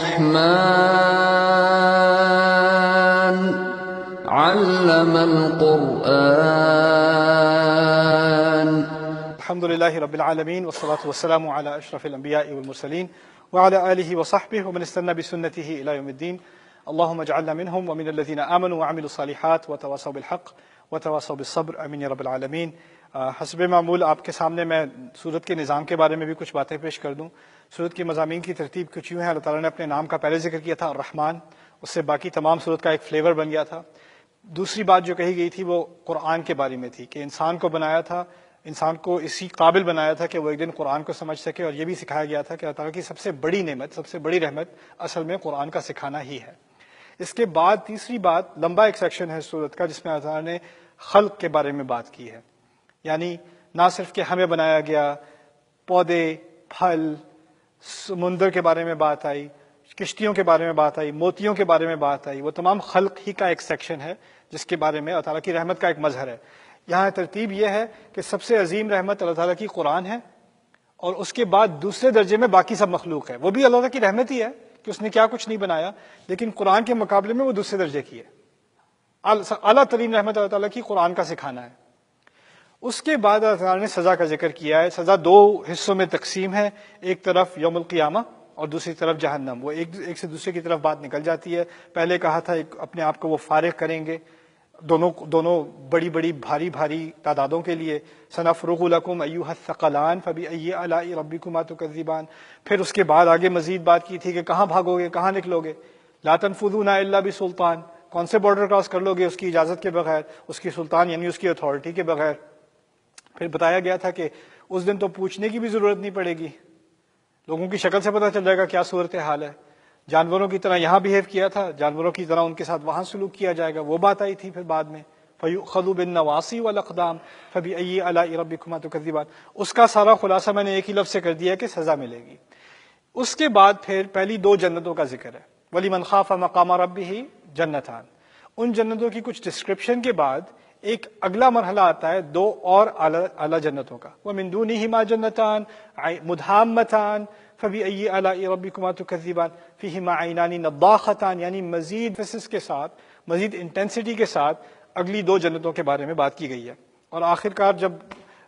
الرحمن علم القرآن. الحمد لله رب العالمين والصلاة والسلام على أشرف الأنبياء والمرسلين وعلى آله وصحبه ومن استنى بسنته إلى يوم الدين. اللهم اجعلنا منهم ومن الذين آمنوا وعملوا الصالحات وتواصوا بالحق وتواصوا بالصبر آمین یا رب العالمین. حسب معمول آپ کے سامنے میں سورت کے نظام کے بارے میں بھی کچھ باتیں پیش کر دوں. سورت کی مضامین کی ترتیب کچھ یوں ہے. اللہ تعالیٰ نے اپنے نام کا پہلے ذکر کیا تھا الرحمن، اس سے باقی تمام سورت کا ایک فلیور بن گیا تھا. دوسری بات جو کہی گئی تھی وہ قرآن کے بارے میں تھی کہ انسان کو بنایا تھا، انسان کو اسی قابل بنایا تھا کہ وہ ایک دن قرآن کو سمجھ سکے، اور یہ بھی سکھایا گیا تھا کہ اللہ تعالیٰ کی سب سے بڑی نعمت، سب سے بڑی رحمت اصل میں قرآن کا سکھانا ہی ہے. اس کے بعد تیسری بات، لمبا ایک سیکشن ہے سورت کا جس میں اللہ تعالیٰ نے خلق کے بارے میں بات کی ہے. یعنی نہ صرف کہ ہمیں بنایا گیا، پودے، پھل، سمندر کے بارے میں بات آئی، کشتیوں کے بارے میں بات آئی، موتیوں کے بارے میں بات آئی. وہ تمام خلق ہی کا ایک سیکشن ہے جس کے بارے میں اللہ تعالیٰ کی رحمت کا ایک مظہر ہے. یہاں ترتیب یہ ہے کہ سب سے عظیم رحمت اللہ تعالیٰ کی قرآن ہے، اور اس کے بعد دوسرے درجے میں باقی سب مخلوق ہے. وہ بھی اللہ تعالیٰ کی رحمت ہی ہے کہ اس نے کیا کچھ نہیں بنایا، لیکن قرآن کے مقابلے میں وہ دوسرے درجے کی ہے. اعلیٰ ترین رحمت اللہ تعالیٰ کی قرآن کا سکھانا ہے. اس کے بعد اللہ تعالیٰ نے سزا کا ذکر کیا ہے. سزا دو حصوں میں تقسیم ہے، ایک طرف یوم القیامہ اور دوسری طرف جہنم. وہ ایک سے دوسرے کی طرف بات نکل جاتی ہے. پہلے کہا تھا اپنے آپ کو وہ فارغ کریں گے دونوں بڑی بڑی بھاری تعدادوں کے لیے. سنفرغ لکم ایھا الثقلان فبأی آلاء ربکما تکذبان. پھر اس کے بعد آگے مزید بات کی تھی کہ کہاں بھاگو گے، کہاں نکلو گے. لا تنفذون الا بسلطان، کون سے بارڈر کراس کر لو گے اس کی اجازت کے بغیر، اس کی سلطان یعنی اس کی اتھارٹی کے بغیر. پھر بتایا گیا تھا کہ اس دن تو پوچھنے کی بھی ضرورت نہیں پڑے گی، لوگوں کی شکل سے پتہ چل جائے گا کیا صورتحال ہے. جانوروں کی طرح یہاں بیہیو کیا تھا، جانوروں کی طرح ان کے ساتھ وہاں سلوک کیا جائے گا. وہ بات آئی تھی پھر بعد میں فَيُؤْخَذُ بِالنَّوَاصِي وَالْأَقْدَامِ فَبِأَيِّ آلَاءِ رَبِّكُمَا تُكَذِّبَانِ. اس کا سارا خلاصہ میں نے ایک ہی لفظ سے کر دیا کہ سزا ملے گی. اس کے بعد پھر پہلی دو جنتوں کا ذکر ہے. وَلِمَنْ خَافَ مَقَامَ رَبِّهِ جَنَّتَانِ. ان جنتوں کی کچھ ڈسکرپشن کے بعد ایک اگلا مرحلہ آتا ہے دو اور اعلیٰ جنتوں کا. وَمِن دُونِهِمَا جَنَّتَانِ مُدْحَامَّتَانِ فَبِأَيِّ آلَاءِ رَبِّكُمَا تُكَذِّبَانِ فِيهِمَا عَيْنَانِ نَضَّاخَتَانِ. یعنی مزید فیسز کے ساتھ، مزید انٹینسٹی کے ساتھ اگلی دو جنتوں کے بارے میں بات کی گئی ہے. اور آخرکار جب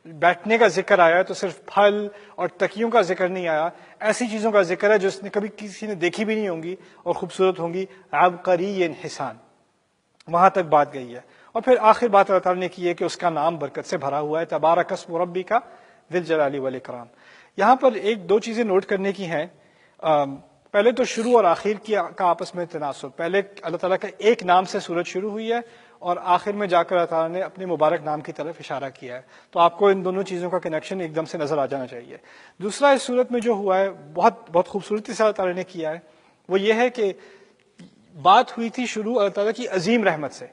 بیٹھنے کا ذکر آیا تو صرف پھل اور تکیوں کا ذکر نہیں آیا، ایسی چیزوں کا ذکر ہے جو اس نے کبھی کسی نے دیکھی بھی نہیں ہوں گی اور خوبصورت ہوں گی. عبقری حسان، وہاں تک بات گئی ہے. اور پھر آخر بات اللہ تعالیٰ نے کی ہے کہ اس کا نام برکت سے بھرا ہوا ہے. تبارک اسم ربک ذی الجلال والاکرام. یہاں پر ایک دو چیزیں نوٹ کرنے کی ہیں. پہلے تو شروع اور آخر کا آپس میں تناسب. پہلے اللہ تعالیٰ کا ایک نام سے سورت شروع ہوئی ہے اور آخر میں جا کر اللہ تعالیٰ نے اپنے مبارک نام کی طرف اشارہ کیا ہے. تو آپ کو ان دونوں چیزوں کا کنیکشن ایک دم سے نظر آ جانا چاہیے. دوسرا اس صورت میں جو ہوا ہے بہت خوبصورتی سے اللہ تعالیٰ نے کیا ہے، وہ یہ ہے کہ بات ہوئی تھی شروع اللہ تعالیٰ کی عظیم رحمت سے.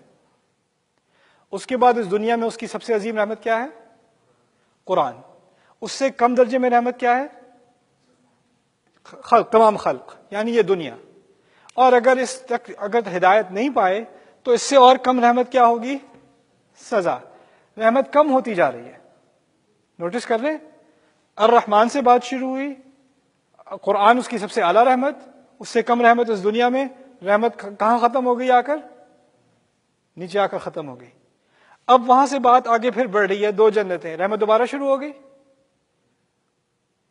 اس کے بعد اس دنیا میں اس کی سب سے عظیم رحمت کیا ہے؟ قرآن. اس سے کم درجے میں رحمت کیا ہے؟ خلق، تمام خلق یعنی یہ دنیا. اور اگر اس تک ہدایت نہیں پائے تو اس سے اور کم رحمت کیا ہوگی؟ سزا. رحمت کم ہوتی جا رہی ہے. نوٹس کر لیں، الرحمن سے بات شروع ہوئی، قرآن اس کی سب سے اعلیٰ رحمت، اس سے کم رحمت اس دنیا میں. رحمت کہاں ختم ہو گئی؟ آ کر نیچے آ کر ختم ہو گئی. اب وہاں سے بات آگے پھر بڑھ رہی ہے، دو جنتیں، رحمت دوبارہ شروع ہو گئی،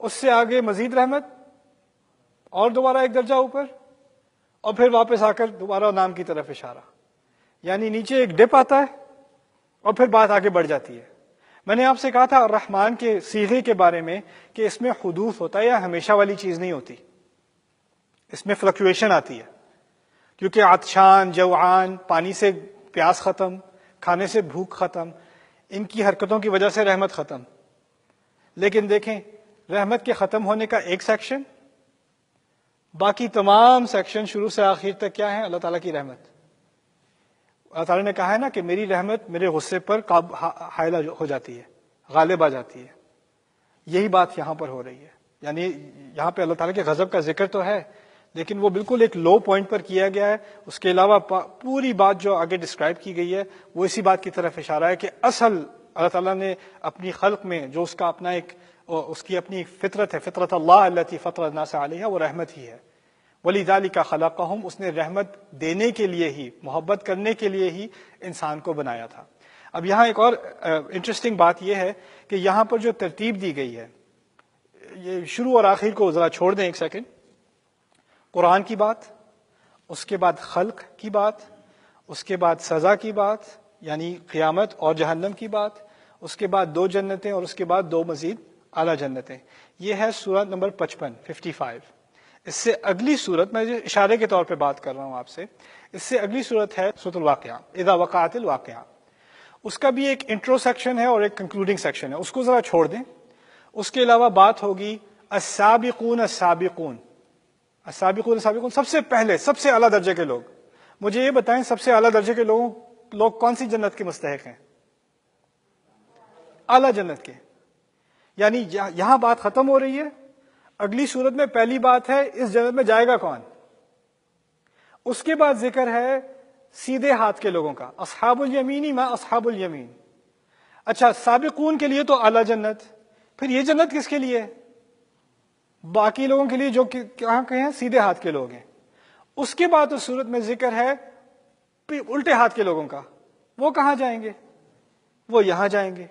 اس سے آگے مزید رحمت اور دوبارہ ایک درجہ اوپر، اور پھر واپس آ کر دوبارہ نام کی طرف اشارہ. یعنی نیچے ایک ڈپ آتا ہے اور پھر بات آگے بڑھ جاتی ہے. میں نے آپ سے کہا تھا الرحمن کے صیغے کے بارے میں کہ اس میں حدوث ہوتا ہے، یا ہمیشہ والی چیز نہیں ہوتی، اس میں فلکچویشن آتی ہے. کیونکہ عطشان، جوعان، پانی سے پیاس ختم، کھانے سے بھوک ختم، ان کی حرکتوں کی وجہ سے رحمت ختم. لیکن دیکھیں، رحمت کے ختم ہونے کا ایک سیکشن، باقی تمام سیکشن شروع سے آخر تک کیا ہے؟ اللہ تعالیٰ کی رحمت. اللہ تعالیٰ نے کہا ہے نا کہ میری رحمت میرے غصے پر حائل ہو جاتی ہے، غالب آ جاتی ہے. یہی بات یہاں پر ہو رہی ہے. یعنی یہاں پہ اللہ تعالیٰ کے غضب کا ذکر تو ہے، لیکن وہ بالکل ایک لو پوائنٹ پر کیا گیا ہے. اس کے علاوہ پوری بات جو آگے ڈسکرائب کی گئی ہے وہ اسی بات کی طرف اشارہ ہے کہ اصل اللہ تعالیٰ نے اپنی خلق میں جو اس کا اپنا ایک اس کی اپنی فطرت ہے، فطرت اللہ التی فطر الناس علیہا، وہ رحمت ہی ہے. وَلِذَلِكَ خَلَقَهُمْ، اس نے رحمت دینے کے لیے ہی، محبت کرنے کے لیے ہی انسان کو بنایا تھا۔ اب یہاں ایک اور انٹرسٹنگ بات یہ ہے کہ یہاں پر جو ترتیب دی گئی ہے، یہ شروع اور آخر کو ذرا چھوڑ دیں ایک سیکنڈ۔ قرآن کی بات، اس کے بعد خلق کی بات، اس کے بعد سزا کی بات یعنی قیامت اور جہنم کی بات، اس کے بعد 2 جنتیں اور اس کے بعد 2 مزید اعلیٰ جنتیں۔ یہ ہے سورت نمبر 55۔ اس سے اگلی سورت، میں اشارے کے طور پہ بات کر رہا ہوں آپ سے، اس سے اگلی سورت ہے سورۃ الواقعہ، اذا وقعت الواقعہ۔ اس کا بھی ایک انٹرو سیکشن ہے اور ایک کنکلوڈنگ سیکشن ہے، اس کو ذرا چھوڑ دیں۔ اس کے علاوہ بات ہوگی السابقون السابقون، السابقون السابقون، سب سے پہلے، سب سے اعلیٰ درجے کے لوگ۔ مجھے یہ بتائیں سب سے اعلیٰ درجے کے لوگ کون سی جنت کے مستحق ہیں؟ اعلیٰ جنت کے۔ یعنی یہاں بات ختم ہو رہی ہے، اگلی صورت میں پہلی بات ہے اس جنت میں جائے گا کون، اس کے بعد ذکر ہے سیدھے ہاتھ کے لوگوں کا، اصحاب الیمین ما اصحاب الیمین۔ اچھا، سابقون کے لیے تو اعلیٰ جنت، پھر یہ جنت کس کے لیے؟ باقی لوگوں کے لیے جو کہاں کے ہیں، سیدھے ہاتھ کے لوگ ہیں۔ اس کے بعد اس صورت میں ذکر ہے الٹے ہاتھ کے لوگوں کا، وہ کہاں جائیں گے؟ وہ یہاں جائیں گے۔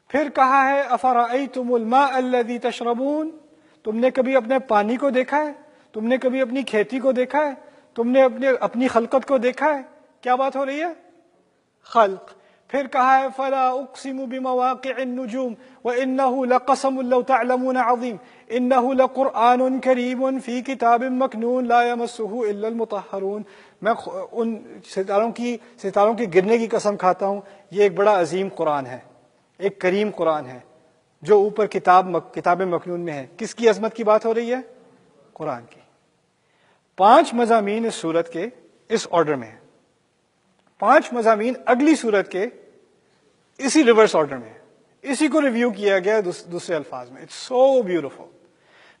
پھر کہا ہے افرأیتم الماء الذی تشربون، تم نے کبھی اپنے پانی کو دیکھا ہے؟ تم نے کبھی اپنی کھیتی کو دیکھا ہے؟ تم نے اپنی خلقت کو دیکھا ہے؟ کیا بات ہو رہی ہے؟ خلق۔ پھر کہا ہے فلا اقسم بمواقع النجوم وانه لقسم لو تعلمون عظیم انه لقرآن کریم فی کتاب مکنون لا یمسه الا المطہرون۔ میں ان ستاروں کی گرنے کی قسم کھاتا ہوں، یہ ایک بڑا عظیم قرآن ہے، ایک کریم قرآن ہے جو اوپر کتاب مکنون میں ہے۔ کس کی عظمت کی بات ہو رہی ہے؟ قرآن کی۔ 5 مضامین اس سورت کے اس آرڈر میں ہیں، 5 مضامین اگلی سورت کے اسی ریورس آرڈر میں ہے، اسی کو ریویو کیا گیا دوسرے الفاظ میں۔ It's so beautiful.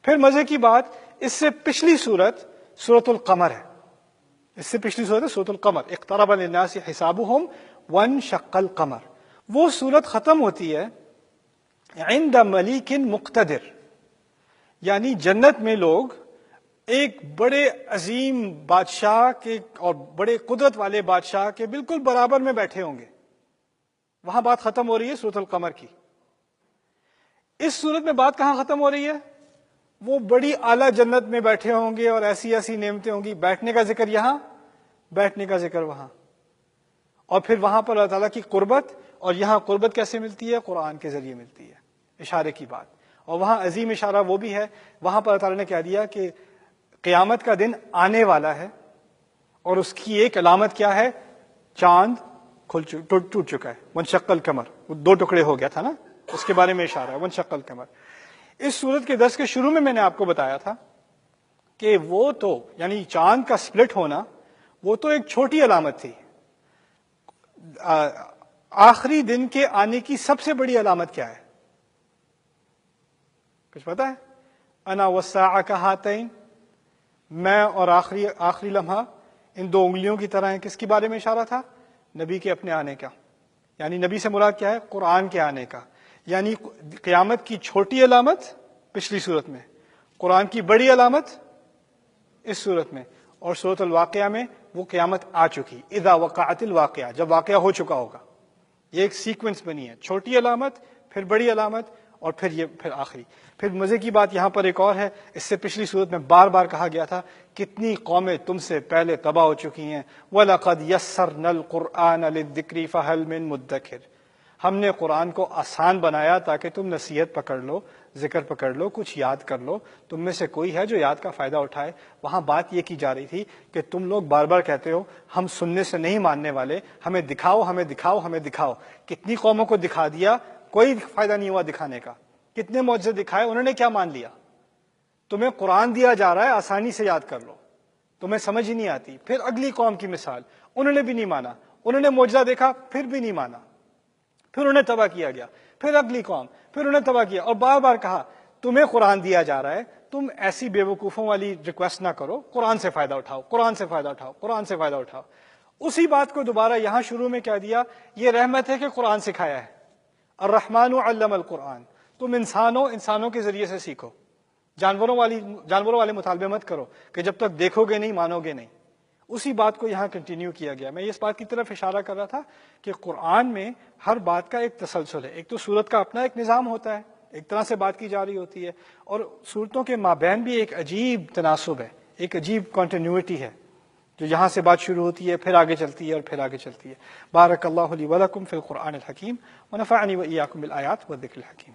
پھر مزے کی بات، اس سے پچھلی سورت سورۃ القمر ہے، اس سے پچھلی سورت ہے سورۃ القمر، اقترب للناس حسابهم وانشق القمر۔ وہ سورت ختم ہوتی ہے عند ملیک مقتدر، یعنی جنت میں لوگ ایک بڑے عظیم بادشاہ کے اور بڑے قدرت والے بادشاہ کے بالکل برابر میں بیٹھے ہوں گے۔ وہاں بات ختم ہو رہی ہے سورۃ القمر کی۔ اس سورت میں بات کہاں ختم ہو رہی ہے؟ وہ بڑی اعلیٰ جنت میں بیٹھے ہوں گے اور ایسی ایسی نعمتیں ہوں گی، بیٹھنے کا ذکر یہاں، بیٹھنے کا ذکر وہاں، اور پھر وہاں پر اللہ تعالیٰ کی قربت، اور یہاں قربت کیسے ملتی ہے؟ قرآن کے ذریعے ملتی ہے، اشارے کی بات۔ اور وہاں عظیم اشارہ وہ بھی ہے، وہاں پر اللہ تعالیٰ نے کہہ دیا کہ قیامت کا دن آنے والا ہے، اور اس کی ایک علامت کیا ہے؟ چاند ٹوٹ چکا ہے، وانشق القمر، وہ 2 ٹکڑے ہو گیا تھا نا، اس کے بارے میں اشارہ ہے، وانشق القمر۔ اس سورت کے درس کے شروع میں نے آپ کو بتایا تھا کہ وہ تو یعنی چاند کا سپلٹ ہونا وہ تو ایک چھوٹی علامت تھی، آخری دن کے آنے کی سب سے بڑی علامت کیا ہے؟ کچھ پتا ہے؟ انا والساعۃ کہاتین، میں اور آخری لمحہ ان 2 انگلیوں کی طرح ہیں۔ کس کے بارے میں اشارہ تھا؟ نبی کے اپنے آنے کا، یعنی نبی سے مراد کیا ہے؟ قرآن کے آنے کا۔ یعنی قیامت کی چھوٹی علامت پچھلی صورت میں، قرآن کی بڑی علامت اس صورت میں، اور سورۃ الواقعہ میں وہ قیامت آ چکی، اذا وقعت الواقعہ، جب واقعہ ہو چکا ہوگا۔ یہ ایک سیکوینس بنی ہے، چھوٹی علامت، پھر بڑی علامت، اور پھر آخری۔ پھر مزے کی بات یہاں پر ایک اور ہے، اس سے پچھلی صورت میں بار بار کہا گیا تھا کتنی قومیں تم سے پہلے تباہ ہو چکی ہیں، وَلَقَدْ يَسَّرْنَا الْقُرْآنَ لِلذِّكْرِ فَهَلْ مِن مُدَّكِرٍ، ہم نے قرآن کو آسان بنایا تاکہ تم نصیحت پکڑ لو، ذکر پکڑ لو، کچھ یاد کر لو، تم میں سے کوئی ہے جو یاد کا فائدہ اٹھائے۔ وہاں بات یہ کی جا رہی تھی کہ تم لوگ بار بار کہتے ہو ہم سننے سے نہیں ماننے والے، ہمیں دکھاؤ ہمیں دکھاؤ ہمیں دکھاؤ۔ کتنی قوموں کو دکھا دیا، کوئی فائدہ نہیں ہوا دکھانے کا۔ کتنے معجزے دکھائے، انہوں نے کیا مان لیا؟ تمہیں قرآن دیا جا رہا ہے آسانی سے یاد کر لو، تمہیں سمجھ ہی نہیں آتی۔ پھر اگلی قوم کی مثال، انہوں نے بھی نہیں مانا، انہوں نے معجزہ دیکھا پھر بھی نہیں مانا، پھر انہیں تباہ کیا گیا۔ پھر اگلی قوم، پھر انہیں تباہ کیا، اور بار بار کہا تمہیں قرآن دیا جا رہا ہے، تم ایسی بے وقوفوں والی ریکویسٹ نہ کرو، قرآن سے فائدہ اٹھاؤ، قرآن سے فائدہ اٹھاؤ، قرآن سے فائدہ اٹھاؤ۔ اسی بات کو دوبارہ یہاں شروع میں کہہ دیا، یہ رحمت ہے کہ قرآن سکھایا ہے، الرحمن علم القرآن، تم انسانوں کے ذریعے سے سیکھو، جانوروں والے مطالبے مت کرو کہ جب تک دیکھو گے نہیں مانو گے نہیں. اسی بات کو یہاں کنٹینیو کیا گیا. میں اس بات کی طرف اشارہ کر رہا تھا کہ قرآن میں ہر بات کا ایک تسلسل ہے. ایک تو سورت کا اپنا ایک نظام ہوتا ہے، ایک طرح سے بات کی جا رہی ہوتی ہے، اور سورتوں کے مابین بھی ایک عجیب تناسب ہے، ایک عجیب کنٹینیوٹی ہے جو یہاں سے بات شروع ہوتی ہے پھر آگے چلتی ہے اور پھر آگے چلتی ہے. بارک اللہ لی ولکم فی القرآن الحکیم ونفعنی وإیاکم بالآیات والذکر الحکیم.